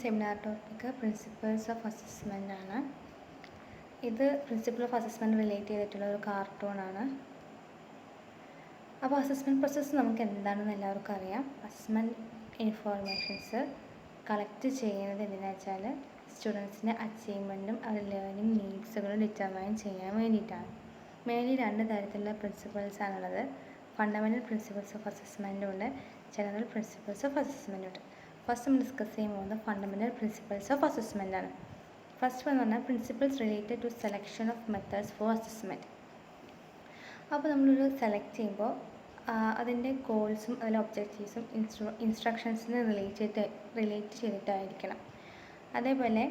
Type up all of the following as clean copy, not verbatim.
Seminar topic principles of assessment ആണ്. ഇത് principle of assessment relate ചെയ്തിട്ടുള്ള ഒരു കാർട്ടൂണാണ്. അപ്പോൾ അസസ്മെൻറ്റ് പ്രോസസ്സ് നമുക്ക് എന്താണെന്ന് എല്ലാവർക്കും അറിയാം. അസസ്മെൻറ്റ് ഇൻഫോർമേഷൻസ് കളക്ട് ചെയ്യുന്നത് എന്തിനാ വെച്ചാൽ സ്റ്റുഡൻസിൻ്റെ അച്ചീവ്മെൻറ്റും അവരുടെ ലേണിംഗ് നീഡ്സുകളും ഡിറ്റർമൈൻ ചെയ്യാൻ വേണ്ടിയിട്ടാണ്. മെയിൻലി രണ്ട് തരത്തിലുള്ള പ്രിൻസിപ്പിൾസ് ആണുള്ളത്. ഫണ്ടമെൻ്റൽ പ്രിൻസിപ്പിൾസ് ഓഫ് അസസ്മെൻറ്റും ഉണ്ട്, ജനറൽ പ്രിൻസിപ്പിൾസ് ഓഫ് അസസ്മെൻറ്റും ഉണ്ട്. ഫസ്റ്റ് നമ്മൾ ഡിസ്കസ് ചെയ്യാൻ പോകുന്നത് ഫണ്ടമെൻ്റൽ പ്രിൻസിപ്പിൾസ് ഓഫ് അസസ്മെൻ്റ് ആണ്. ഫസ്റ്റ് വന്ന് പറഞ്ഞാൽ principles related to selection of methods for assessment. അപ്പോൾ നമ്മളൊരു സെലക്ട് ചെയ്യുമ്പോൾ അതിൻ്റെ ഗോൾസും അതിലെ ഒബ്ജക്റ്റീവ്സും ഇൻസ്ട്രക്ഷൻസിന് റിലേറ്റ് ചെയ്തിട്ടായിരിക്കണം. അതേപോലെ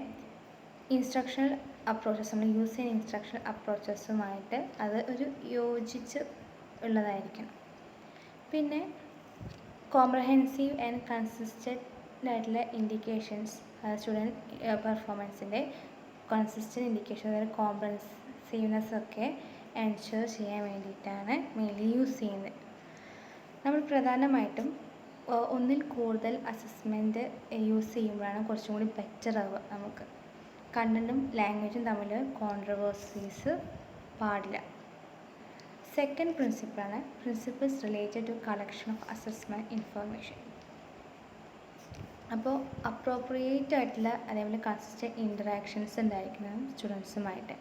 ഇൻസ്ട്രക്ഷണൽ അപ്രോച്ചസ്, നമ്മൾ യൂസ് ചെയ്യുന്ന ഇൻസ്ട്രക്ഷണൽ അപ്രോച്ചസുമായിട്ട് അത് ഒരു യോജിച്ച് ഉള്ളതായിരിക്കണം. പിന്നെ കോംപ്രഹെൻസീവ് ആൻഡ് കൺസിസ്റ്റൻ്റ് ആയിട്ടുള്ള ഇൻഡിക്കേഷൻസ്, സ്റ്റുഡൻറ്റ് പെർഫോമൻസിൻ്റെ കൺസിസ്റ്റൻ്റ് ഇൻഡിക്കേഷൻ, അതായത് കോംപ്രഹെൻസീവ്നെസ് ഒക്കെ എൻഷുർ ചെയ്യാൻ വേണ്ടിയിട്ടാണ് മെയിൻലി യൂസ് ചെയ്യുന്നത്. നമ്മൾ പ്രധാനമായിട്ടും ഒന്നിൽ കൂടുതൽ അസസ്മെൻറ്റ് യൂസ് ചെയ്യുമ്പോഴാണ് കുറച്ചും കൂടി ബെറ്റർ ആവുക. നമുക്ക് കണ്ടൻറ്റും ലാംഗ്വേജും തമ്മിൽ കോൺട്രവേഴ്സീസ് പാടില്ല. സെക്കൻഡ് പ്രിൻസിപ്പിളാണ് principles related to collection of assessment information. അപ്പോൾ അപ്രോപ്രിയേറ്റ് ആയിട്ടുള്ള അതേപോലെ കൺസിസ്റ്റൻ്റ് ഇൻറ്ററാക്ഷൻസ് ഉണ്ടായിരിക്കണം സ്റ്റുഡൻസുമായിട്ട്.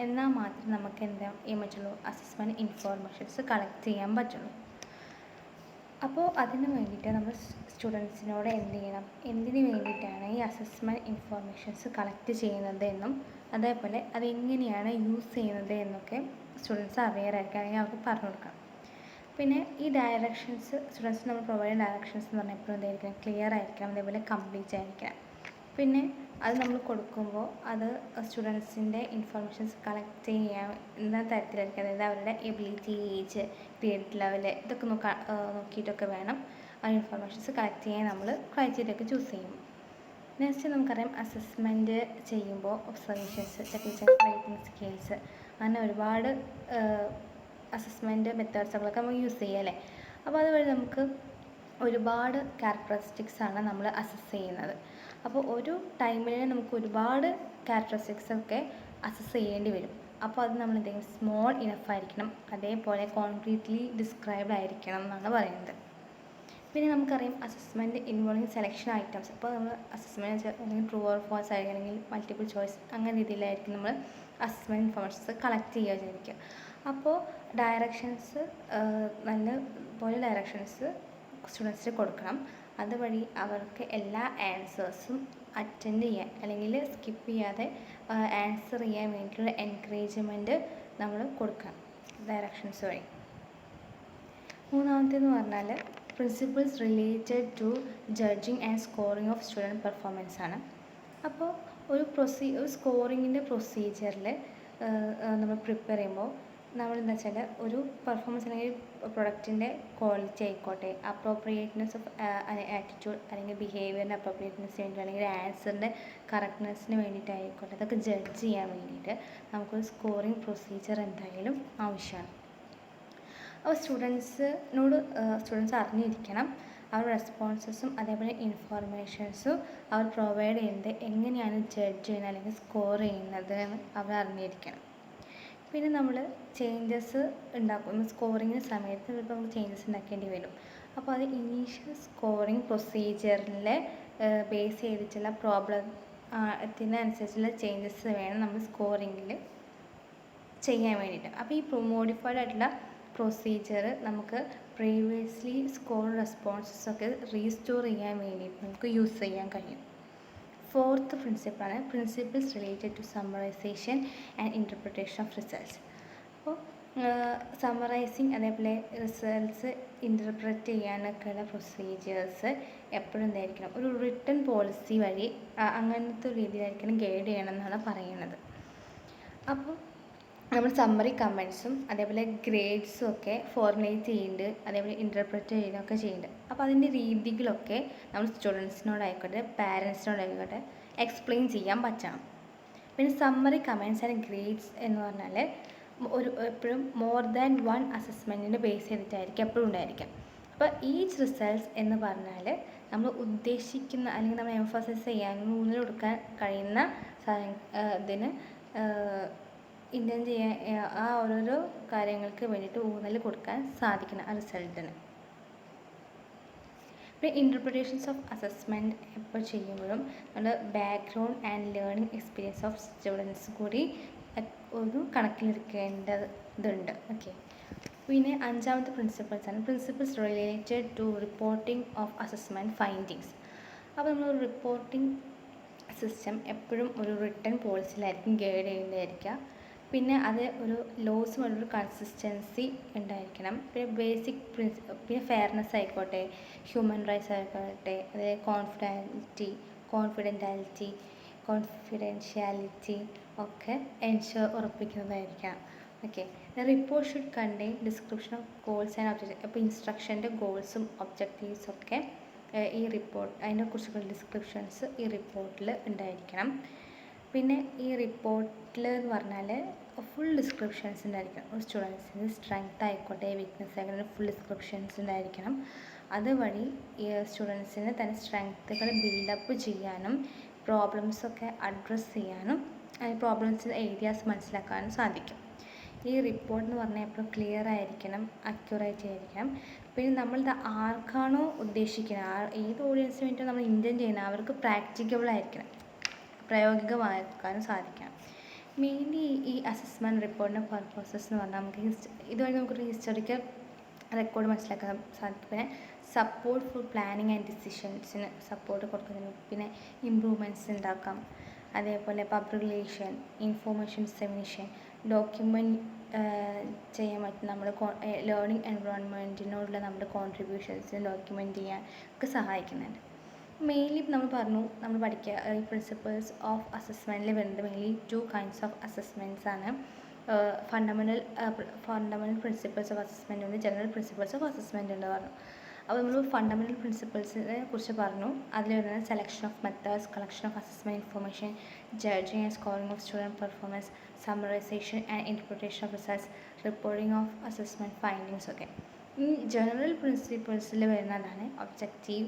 എന്നാൽ മാത്രം നമുക്ക് എന്താ ചെയ്യാൻ പറ്റുള്ളൂ, അസസ്മെൻറ്റ് ഇൻഫോർമേഷൻസ് കളക്ട് ചെയ്യാൻ പറ്റുള്ളൂ. അപ്പോൾ അതിന് വേണ്ടിയിട്ട് നമ്മൾ സ്റ്റുഡൻസിനോട് എന്ത് ചെയ്യണം, എന്തിനു വേണ്ടിയിട്ടാണ് ഈ അസസ്മെൻറ്റ് ഇൻഫോർമേഷൻസ് കളക്ട് ചെയ്യുന്നത് എന്നും അതേപോലെ അതെങ്ങനെയാണ് യൂസ് ചെയ്യുന്നത് എന്നൊക്കെ സ്റ്റുഡൻസ് അവെയർ ആയിരിക്കും, അല്ലെങ്കിൽ അവർക്ക് പറഞ്ഞു കൊടുക്കണം. പിന്നെ ഈ ഡയറക്ഷൻസ് സ്റ്റുഡൻസിന് നമ്മൾ പ്രൊവൈഡ് ചെയ്യുന്ന ഡയറക്ഷൻസ് എന്ന് പറഞ്ഞാൽ എപ്പോഴും എന്തായിരിക്കണം, ക്ലിയർ ആയിരിക്കണം, അതേപോലെ കംപ്ലീറ്റ് ആയിരിക്കണം. പിന്നെ അത് നമ്മൾ കൊടുക്കുമ്പോൾ അത് സ്റ്റുഡൻസിൻ്റെ ഇൻഫർമേഷൻസ് കളക്ട് ചെയ്യാൻ എന്ന തരത്തിലായിരിക്കും, അതായത് അവരുടെ എബിലിറ്റി, ഏജ്, ഗ്രേഡ് ലെവൽ ഇതൊക്കെ നോക്കിയിട്ടൊക്കെ വേണം ആ ഇൻഫർമേഷൻസ് കളക്ട് ചെയ്യാൻ നമ്മൾ ക്രൈറ്റീരിയ ചൂസ് ചെയ്യും. നെക്സ്റ്റ് നമുക്കറിയാം അസസ്മെൻറ്റ് ചെയ്യുമ്പോൾ ഒബ്സർവേഷൻസ്, റേറ്റിംഗ് സ്കെയിൽസ്, അങ്ങനെ ഒരുപാട് അസസ്മെൻറ്റ് മെത്തേഡ്സുകളൊക്കെ നമുക്ക് യൂസ് ചെയ്യാം അല്ലേ. അപ്പോൾ അതുവഴി നമുക്ക് ഒരുപാട് ക്യാരക്ടറിസ്റ്റിക്സാണ് നമ്മൾ അസസ് ചെയ്യുന്നത്. അപ്പോൾ ഒരു ടൈമിൽ നമുക്ക് ഒരുപാട് ക്യാരക്ടറിസ്റ്റിക്സൊക്കെ അസസ് ചെയ്യേണ്ടി വരും. അപ്പോൾ അത് നമ്മൾ എന്തെങ്കിലും സ്മോൾ ഇനഫ് ആയിരിക്കണം, അതേപോലെ കോൺക്രീറ്റ്ലി ഡിസ്ക്രൈബ്ഡ് ആയിരിക്കണം എന്നാണ് പറയുന്നത്. പിന്നെ നമുക്കറിയാം അസസ്മെൻറ്റ് ഇൻവോൾവിങ് സെലക്ഷൻ ഐറ്റംസ്. അപ്പോൾ നമ്മൾ അസസ്മെൻറ്റ് അല്ലെങ്കിൽ ട്രൂ ഓർ ഫാൾസ് ആയിരിക്കും, അല്ലെങ്കിൽ മൾട്ടിപ്പിൾ ചോയ്സ് അങ്ങനെ രീതിയിലായിരിക്കും നമ്മൾ അസസ്മെൻറ്റ് ഇൻഫർമേഷൻസ് കളക്ട് ചെയ്യുക വിചാരിക്കുക. അപ്പോൾ ഡയറക്ഷൻസ് നല്ല പോലെ ഡയറക്ഷൻസ് സ്റ്റുഡൻസിന് കൊടുക്കണം. അതുവഴി അവർക്ക് എല്ലാ ആൻസേഴ്സും അറ്റൻഡ് ചെയ്യാൻ അല്ലെങ്കിൽ സ്കിപ്പ് ചെയ്യാതെ ആൻസർ ചെയ്യാൻ വേണ്ടിയിട്ടുള്ള എൻകറേജ്മെൻറ്റ് നമ്മൾ കൊടുക്കണം ഡയറക്ഷൻസ് വഴി. മൂന്നാമത്തേന്ന് പറഞ്ഞാൽ principles related to judging and scoring of student performance ആണ്. അപ്പോൾ ഒരു സ്കോറിങ്ങിൻ്റെ പ്രൊസീജിയറിൽ നമ്മൾ പ്രിപ്പയർ ചെയ്യുമ്പോൾ നമ്മൾ എന്താ വെച്ചാൽ ഒരു പെർഫോമൻസ് അല്ലെങ്കിൽ പ്രൊഡക്റ്റിൻ്റെ ക്വാളിറ്റി ആയിക്കോട്ടെ, അപ്രോപ്രിയേറ്റ്നെസ് ഓഫ് ആറ്റിറ്റ്യൂഡ് അല്ലെങ്കിൽ ബിഹേവിയറിൻ്റെ അപ്രോപ്രിയേറ്റ്നെസ് വേണ്ടി, അല്ലെങ്കിൽ ആൻസറിൻ്റെ കറക്റ്റ്നെസ്സിന് വേണ്ടിയിട്ടായിക്കോട്ടെ, അതൊക്കെ ജഡ്ജ് ചെയ്യാൻ വേണ്ടിയിട്ട് നമുക്കൊരു സ്കോറിങ് പ്രൊസീജിയർ എന്തായാലും ആവശ്യമാണ്. അപ്പോൾ സ്റ്റുഡൻസ് അറിഞ്ഞിരിക്കണം അവരുടെ റെസ്പോൺസസും അതേപോലെ ഇൻഫോർമേഷൻസും അവർ പ്രൊവൈഡ് ചെയ്യുന്നത് എങ്ങനെയാണ് ജഡ്ജ് ചെയ്യുന്നത് അല്ലെങ്കിൽ സ്കോർ ചെയ്യുന്നത് എന്ന് അവർ അറിഞ്ഞിരിക്കണം. പിന്നെ നമ്മൾ ചേഞ്ചസ് ഉണ്ടാക്കും സ്കോറിങ്ങിന് സമയത്ത്, ഇപ്പോൾ നമുക്ക് ചേഞ്ചസ് ഉണ്ടാക്കേണ്ടി വരും. അപ്പോൾ അത് ഇനീഷ്യൽ സ്കോറിങ് പ്രൊസീജിയറിൽ ബേസ് ചെയ്തിട്ടുള്ള പ്രോബ്ലത്തിനനുസരിച്ചുള്ള ചേഞ്ചസ് വേണം നമ്മൾ സ്കോറിങ്ങിൽ ചെയ്യാൻ വേണ്ടിയിട്ട്. അപ്പോൾ ഈ മോഡിഫൈഡ് ആയിട്ടുള്ള പ്രൊസീജിയർ നമുക്ക് പ്രീവിയസ്ലി സ്കോർ റെസ്പോൺസസൊക്കെ റീസ്റ്റോർ ചെയ്യാൻ വേണ്ടിയിട്ട് നമുക്ക് യൂസ് ചെയ്യാൻ കഴിയും. ഫോർത്ത് പ്രിൻസിപ്പിളാണ് principles related to summarization and interpretation of results. അപ്പോൾ സമ്മറൈസിങ് അതേപോലെ റിസൾട്ട്സ് ഇൻ്റർപ്രറ്റ് ചെയ്യാനൊക്കെയുള്ള പ്രൊസീജിയേഴ്സ് എപ്പോഴും എന്തായിരിക്കണം, ഒരു റിട്ടൺ പോളിസി വഴി അങ്ങനത്തെ ഒരു രീതിയിലായിരിക്കണം ഗൈഡ് ചെയ്യണം എന്നാണ് പറയുന്നത്. അപ്പോൾ നമ്മൾ സമ്മറി കമൻസും അതേപോലെ ഗ്രേഡ്സും ഒക്കെ ഫോർമുലേറ്റ് ചെയ്യുന്നുണ്ട്, അതേപോലെ ഇൻ്റർപ്രറ്റ് ചെയ്യുകയൊക്കെ ചെയ്യുന്നുണ്ട്. അപ്പോൾ അതിൻ്റെ രീതികളൊക്കെ നമ്മൾ സ്റ്റുഡൻസിനോടായിക്കോട്ടെ പാരൻസിനോടായിക്കോട്ടെ എക്സ്പ്ലെയിൻ ചെയ്യാൻ പറ്റണം. പിന്നെ സമ്മറി കമൻസ് ആൻഡ് ഗ്രേഡ്സ് എന്ന് പറഞ്ഞാൽ എപ്പോഴും മോർ ദാൻ വൺ അസസ്മെൻറ്റിൻ്റെ ബേസ് ചെയ്തിട്ടായിരിക്കും എപ്പോഴും ഉണ്ടായിരിക്കാം. അപ്പോൾ ഈച്ച് റിസൾട്ട്സ് എന്ന് പറഞ്ഞാൽ നമ്മൾ ഉദ്ദേശിക്കുന്ന അല്ലെങ്കിൽ നമ്മൾ എംഫസൈസ് ചെയ്യാൻ ഊന്നൽ കൊടുക്കാൻ കഴിയുന്ന ഇതിന് ഇൻറ്റൻറ്റ് ചെയ്യാൻ ആ ഓരോരോ കാര്യങ്ങൾക്ക് വേണ്ടിയിട്ട് ഊന്നൽ കൊടുക്കാൻ സാധിക്കണം ആ റിസൾട്ടിന്. പിന്നെ ഇൻ്റർപ്രിട്ടേഷൻസ് ഓഫ് അസസ്മെൻറ്റ് എപ്പോൾ ചെയ്യുമ്പോഴും നമ്മൾ background and learning experience of students കൂടി ഒരു കണക്കിലെടുക്കേണ്ടതുണ്ട്. ഓക്കെ, പിന്നെ അഞ്ചാമത്തെ പ്രിൻസിപ്പിൾസാണ് principles related to reporting of assessment findings. അപ്പോൾ നമ്മളൊരു റിപ്പോർട്ടിംഗ് സിസ്റ്റം എപ്പോഴും ഒരു റിട്ടൺ പോളിസിയിലായിരിക്കും ഗൈഡ് ചെയ്യേണ്ടതായിരിക്കുക. പിന്നെ അത് ഒരു ലോസുമായിട്ടൊരു കൺസിസ്റ്റൻസി ഉണ്ടായിരിക്കണം. പിന്നെ ബേസിക് പിന്നെ ഫെയർനെസ് ആയിക്കോട്ടെ, ഹ്യൂമൻ റൈറ്റ്സ് ആയിക്കോട്ടെ, അതായത് കോൺഫിഡൻഷ്യാലിറ്റി ഒക്കെ ഉറപ്പിക്കുന്നതായിരിക്കാം. Okay, report should contain description of goals and objective. അപ്പോൾ ഇൻസ്ട്രക്ഷൻ്റെ ഗോൾസും ഒബ്ജക്റ്റീവ്സും ഒക്കെ ഈ റിപ്പോർട്ട് അതിനെക്കുറിച്ചുള്ള ഡിസ്ക്രിപ്ഷൻസ് ഈ റിപ്പോർട്ടിൽ ഉണ്ടായിരിക്കണം. പിന്നെ ഈ റിപ്പോർട്ടിൽ എന്ന് പറഞ്ഞാൽ ഫുൾ ഡിസ്ക്രിപ്ഷൻസ് ഉണ്ടായിരിക്കണം. ഒരു സ്റ്റുഡൻസിന് സ്ട്രെങ്ത് ആയിക്കോട്ടെ, വീക്ക്നെസ് ആയിക്കോട്ടെ, ഫുൾ ഡിസ്ക്രിപ്ഷൻസ് ഉണ്ടായിരിക്കണം. അതുവഴി ഈ സ്റ്റുഡൻസിന് തന്നെ സ്ട്രെങ്ത്തുകൾ ബിൽഡപ്പ് ചെയ്യാനും പ്രോബ്ലംസൊക്കെ അഡ്രസ്സ് ചെയ്യാനും പ്രോബ്ലംസിൻ്റെ ഏരിയാസ് മനസ്സിലാക്കാനും സാധിക്കും. ഈ റിപ്പോർട്ട് എന്ന് പറഞ്ഞാൽ എപ്പോഴും ക്ലിയർ ആയിരിക്കണം, അക്യുറേറ്റ് ആയിരിക്കണം. പിന്നെ നമ്മളിത് ആർക്കാണോ ഉദ്ദേശിക്കുന്നത്, ഏത് ഓഡിയൻസിന് വേണ്ടിയിട്ടോ നമ്മൾ ഇൻറ്റൻറ്റ് ചെയ്യുന്നത്, അവർക്ക് പ്രാക്ടിക്കബിൾ ആയിരിക്കണം, പ്രായോഗികമാക്കാനും സാധിക്കണം. മെയിൻലി ഈ അസസ്മെൻറ്റ് റിപ്പോർട്ടിൻ്റെ പർപ്പസസ് എന്ന് പറഞ്ഞാൽ ഇതുവഴി നമുക്കൊരു ഹിസ്റ്റോറിക്കൽ റെക്കോർഡ് മനസ്സിലാക്കാൻ സാധിക്കും. പിന്നെ സപ്പോർട്ട് ഫോർ പ്ലാനിങ് ആൻഡ് ഡിസിഷൻസിന് സപ്പോർട്ട് കൊടുക്കുന്നതിന്, പിന്നെ ഇമ്പ്രൂവ്മെൻറ്റ്സ് ഉണ്ടാക്കാം. അതേപോലെ public relation, information dissemination, document ചെയ്യാൻ പറ്റും. നമ്മുടെ ലേണിംഗ് എൻവയോൺമെൻറ്റിനോടുള്ള നമ്മുടെ കോൺട്രിബ്യൂഷൻസ് ഡോക്യുമെൻറ്റ് ചെയ്യാൻ ഒക്കെ സഹായിക്കുന്നുണ്ട്. മെയിൻലി നമ്മൾ പറഞ്ഞു, നമ്മൾ പഠിക്കുക ഈ പ്രിൻസിപ്പിൾസ് ഓഫ് അസസ്മെൻറ്റിൽ വരുന്നത് മെയിൻലി 2 kinds ഓഫ് അസസ്മെൻറ്റ്സ് ആണ്. ഫണ്ടമെൻ്റൽ പ്രിൻസിപ്പിൾസ് ഓഫ് അസസ്മെൻറ്റ് ഉണ്ട്, ജനറൽ പ്രിൻസിപ്പിൾസ് ഓഫ് അസസ്മെൻറ്റ് ഉണ്ട് പറഞ്ഞു. അപ്പോൾ നമ്മൾ ഫണ്ടമെൻ്റൽ പ്രിൻസിപ്പിൾസിനെ കുറിച്ച് പറഞ്ഞു. അതിൽ വരുന്നത് selection of methods, collection of assessment information, judging and scoring of student performance, summarisation and interpretation of results, reporting of assessment findings ഒക്കെ. ഈ ജനറൽ പ്രിൻസിപ്പിൾസിൽ വരുന്നതാണ് ഒബ്ജക്റ്റീവ്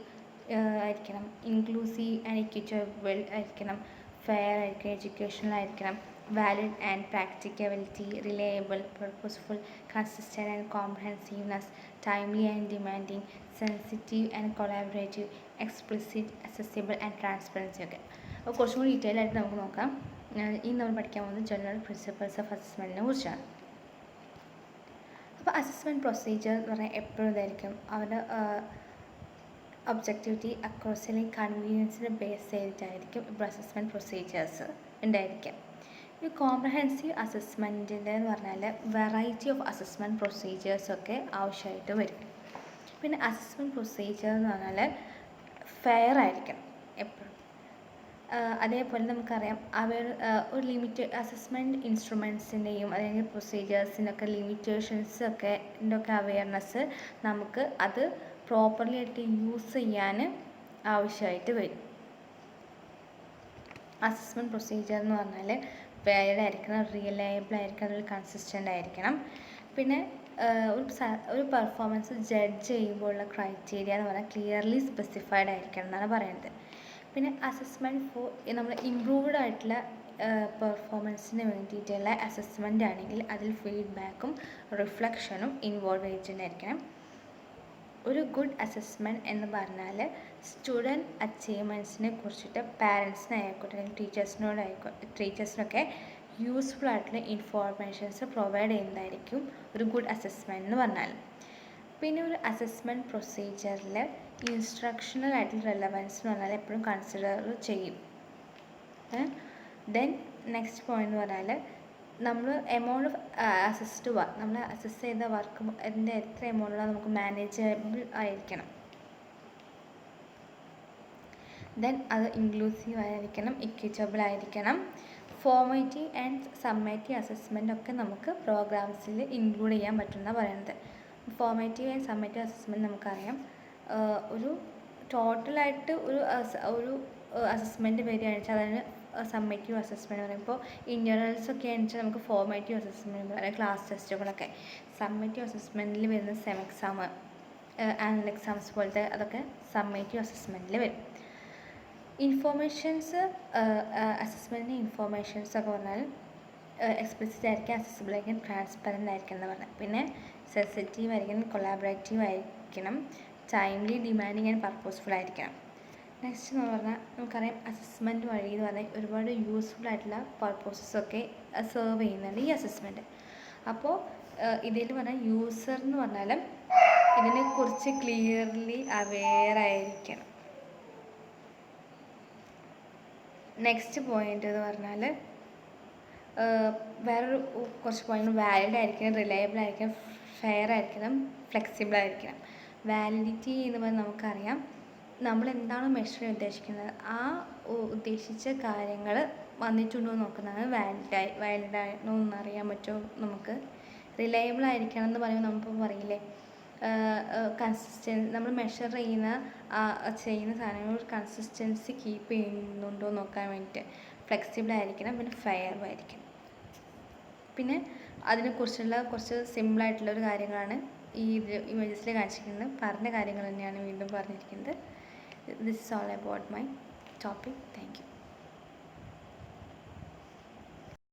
ആയിരിക്കണം, ഇൻക്ലൂസീവ് ആൻഡ് ഇക്വിറ്റബിൾ ആയിരിക്കണം, ഫെയർ ആയിരിക്കണം, എഡ്യൂക്കേഷണൽ ആയിരിക്കണം, valid and practicability, reliable, purposeful, consistent and കോംപ്രഹെൻസീവ്നെസ്, timely and demanding, sensitive and collaborative, explicit, accessible and transparency ഒക്കെ. അപ്പോൾ കുറച്ചും കൂടി ഡീറ്റെയിൽ ആയിട്ട് നമുക്ക് നോക്കാം. ഇനി നമ്മൾ പഠിക്കാൻ പോകുന്നത് ജനറൽ പ്രിൻസിപ്പിൾസ് ഓഫ് അസസ്മെൻറ്റിനെ കുറിച്ചാണ്. അപ്പോൾ അസസ്മെൻറ്റ് പ്രൊസീജിയർ എന്ന് പറഞ്ഞാൽ എപ്പോഴും ഇതായിരിക്കും, അവരുടെ ഒബ്ജക്റ്റിവിറ്റി, അക്രോസിലെ കൺവീനിയൻസിനെ ബേസ് ചെയ്തിട്ടായിരിക്കും ഇപ്പോൾ അസസ്മെൻറ്റ് പ്രൊസീജിയേഴ്സ് ഉണ്ടായിരിക്കുക. ഈ കോംപ്രഹെൻസീവ് അസസ്മെൻറ്റിൻ്റെ എന്ന് പറഞ്ഞാൽ വെറൈറ്റി ഓഫ് അസസ്മെൻറ്റ് പ്രൊസീജിയേഴ്സൊക്കെ ആവശ്യമായിട്ട് വരും. പിന്നെ അസസ്മെൻറ്റ് പ്രൊസീജിയർ എന്ന് പറഞ്ഞാൽ ഫെയർ ആയിരിക്കണം എപ്പോഴും. അതേപോലെ നമുക്കറിയാം ഒരു അസസ്മെൻറ്റ് ഇൻസ്ട്രുമെൻസിൻ്റെയും അല്ലെങ്കിൽ പ്രൊസീജിയേഴ്സിനൊക്കെ ലിമിറ്റേഷൻസൊക്കെ അവെയർനെസ് നമുക്ക് അത് പ്രോപ്പർലി ആയിട്ട് യൂസ് ചെയ്യാൻ ആവശ്യമായിട്ട് വരും. അസസ്മെൻറ്റ് പ്രൊസീജിയർ എന്ന് പറഞ്ഞാൽ വാലിഡ് ആയിരിക്കണം, റിലയബിൾ ആയിരിക്കണം, അതിൽ കൺസിസ്റ്റൻ്റ് ആയിരിക്കണം. പിന്നെ ഒരു പെർഫോമൻസ് ജഡ്ജ് ചെയ്യുമ്പോഴുള്ള ക്രൈറ്റീരിയ എന്ന് പറഞ്ഞാൽ ക്ലിയർലി സ്പെസിഫൈഡ് ആയിരിക്കണം എന്നാണ് പറയുന്നത്. പിന്നെ അസസ്മെൻറ്റ് നമ്മൾ ഇംപ്രൂവ്ഡ് ആയിട്ടുള്ള പെർഫോമൻസിന് വേണ്ടിയിട്ടുള്ള അസസ്മെൻ്റ് ആണെങ്കിൽ അതിൽ ഫീഡ്ബാക്കും റിഫ്ലക്ഷനും ഇൻവോൾവ് ചെയ്തിട്ടുണ്ടായിരിക്കണം. ഒരു ഗുഡ് അസസ്മെൻറ്റ് എന്ന് പറഞ്ഞാൽ സ്റ്റുഡൻറ്റ് അച്ചീവ്മെൻറ്റ്സിനെ കുറിച്ചിട്ട് പാരൻസിനായിക്കോട്ടെ അല്ലെങ്കിൽ ടീച്ചേഴ്സിനൊക്കെ യൂസ്ഫുൾ ആയിട്ടുള്ള ഇൻഫോർമേഷൻസ് പ്രൊവൈഡ് ചെയ്യുന്നതായിരിക്കും ഒരു ഗുഡ് അസസ്മെൻറ്റ് എന്ന് പറഞ്ഞാൽ. പിന്നെ ഒരു അസസ്മെൻറ്റ് പ്രൊസീജിയറിൽ ഇൻസ്ട്രക്ഷണൽ ആയിട്ടുള്ള റെലവൻസ് എന്ന് പറഞ്ഞാൽ എപ്പോഴും കൺസിഡർ ചെയ്യും. ദെൻ നെക്സ്റ്റ് പോയിന്റ് എന്ന് പറഞ്ഞാൽ നമ്മൾ എമൗണ്ട് ഓഫ് അസസ്ഡ് വർക്ക്, നമ്മൾ അസസ് ചെയ്ത വർക്ക് അതിൻ്റെ എത്ര എമൗണ്ടുള്ള നമുക്ക് മാനേജബിൾ ആയിരിക്കണം. ദെൻ അത് ഇൻക്ലൂസീവ് ആയിരിക്കണം, ഇക്വിറ്റബിൾ ആയിരിക്കണം. ഫോർമേറ്റീവ് ആൻഡ് സമ്മേറ്റീവ് അസസ്മെൻ്റ് ഒക്കെ നമുക്ക് പ്രോഗ്രാംസിൽ ഇൻക്ലൂഡ് ചെയ്യാൻ പറ്റുമെന്നാണ് പറയുന്നത്. ഫോർമേറ്റീവ് ആൻഡ് സമ്മേറ്റീവ് അസസ്മെൻറ്റ് നമുക്കറിയാം, ഒരു ടോട്ടലായിട്ട് ഒരു അസസ്മെൻറ്റ് വരികയാണെന്ന് വെച്ചാൽ അതിന് സമ്മേറ്റീവ് അസസ്മെൻറ്റ് പറയും. ഇപ്പോൾ ഇൻ്റർണൽസൊക്കെ ആണെന്ന് വെച്ചാൽ നമുക്ക് ഫോർമേറ്റീവ് അസസ്മെൻറ്റ് പറയാം, ക്ലാസ് ടെസ്റ്റുകളൊക്കെ. സമ്മേറ്റീവ് അസസ്മെൻറ്റിൽ വരുന്ന സെം എക്സാം, ആനുവൽ എക്സാംസ് പോലത്തെ അതൊക്കെ സമ്മേറ്റീവ് അസസ്മെൻറ്റിൽ വരും. ഇൻഫോർമേഷൻസ് അസസ്മെൻറ്റിൻ്റെ ഇൻഫോർമേഷൻസ് ഒക്കെ പറഞ്ഞാൽ എക്സ്പ്ലിസിറ്റ് ആയിരിക്കും, അക്സസിബിൾ ആയിരിക്കും, ട്രാൻസ്പെറൻ്റ് ആയിരിക്കും എന്ന് പറഞ്ഞാൽ. പിന്നെ സെൻസിറ്റീവ് ആയിരിക്കണം, കൊളാബറേറ്റീവ് ആയിരിക്കണം, ടൈംലി, ഡിമാൻഡിങ് ആൻഡ് പർപ്പസ്ഫുൾ ആയിരിക്കണം. നെക്സ്റ്റ് എന്ന് പറഞ്ഞാൽ നമുക്കറിയാം അസസ്മെൻറ്റ് വഴി എന്ന് പറഞ്ഞാൽ ഒരുപാട് യൂസ്ഫുൾ ആയിട്ടുള്ള പർപ്പസസൊക്കെ സെർവ് ചെയ്യുന്നുണ്ട് ഈ അസസ്മെൻറ്റ്. അപ്പോൾ ഇതിൽ പറഞ്ഞാൽ യൂസർ എന്ന് പറഞ്ഞാൽ ഇതിനെക്കുറിച്ച് ക്ലിയർലി അവെയർ ആയിരിക്കണം. നെക്സ്റ്റ് പോയിൻ്റ് എന്ന് പറഞ്ഞാൽ വേറൊരു കുറച്ച് പോയിന്റ്, വാലിഡ് ആയിരിക്കണം, റിലയബിൾ ആയിരിക്കണം, ഫെയർ ആയിരിക്കണം, ഫ്ലെക്സിബിൾ ആയിരിക്കണം. വാലിഡിറ്റി എന്ന് പറഞ്ഞാൽ നമുക്കറിയാം നമ്മൾ എന്താണ് മെഷർ ചെയ്യാൻ ഉദ്ദേശിക്കുന്നത് ആ ഉദ്ദേശിച്ച കാര്യങ്ങൾ വന്നിട്ടുണ്ടോ എന്ന് നോക്കുന്നതാണ് വാലിഡാണോ എന്നറിയാൻ പറ്റുമോ നമുക്ക്. റിലയബിൾ ആയിരിക്കണം എന്ന് പറയുമ്പോൾ നമ്മളിപ്പോൾ പറയില്ലേ നമ്മൾ മെഷർ ചെയ്യുന്ന സാധനങ്ങൾ കൺസിസ്റ്റൻസി കീപ്പ് ചെയ്യുന്നുണ്ടോ നോക്കാൻ വേണ്ടിയിട്ട്. ഫ്ലെക്സിബിൾ ആയിരിക്കണം, പിന്നെ ഫെയറും ആയിരിക്കണം. പിന്നെ അതിനെക്കുറിച്ചുള്ള കുറച്ച് സിമ്പിളായിട്ടുള്ളൊരു കാര്യങ്ങളാണ് ഈ ഇമേജസിൽ കാണിച്ചിരിക്കുന്നത്. പറഞ്ഞ കാര്യങ്ങൾ തന്നെയാണ് വീണ്ടും പറഞ്ഞിരിക്കുന്നത്. This is all about my topic. Thank you.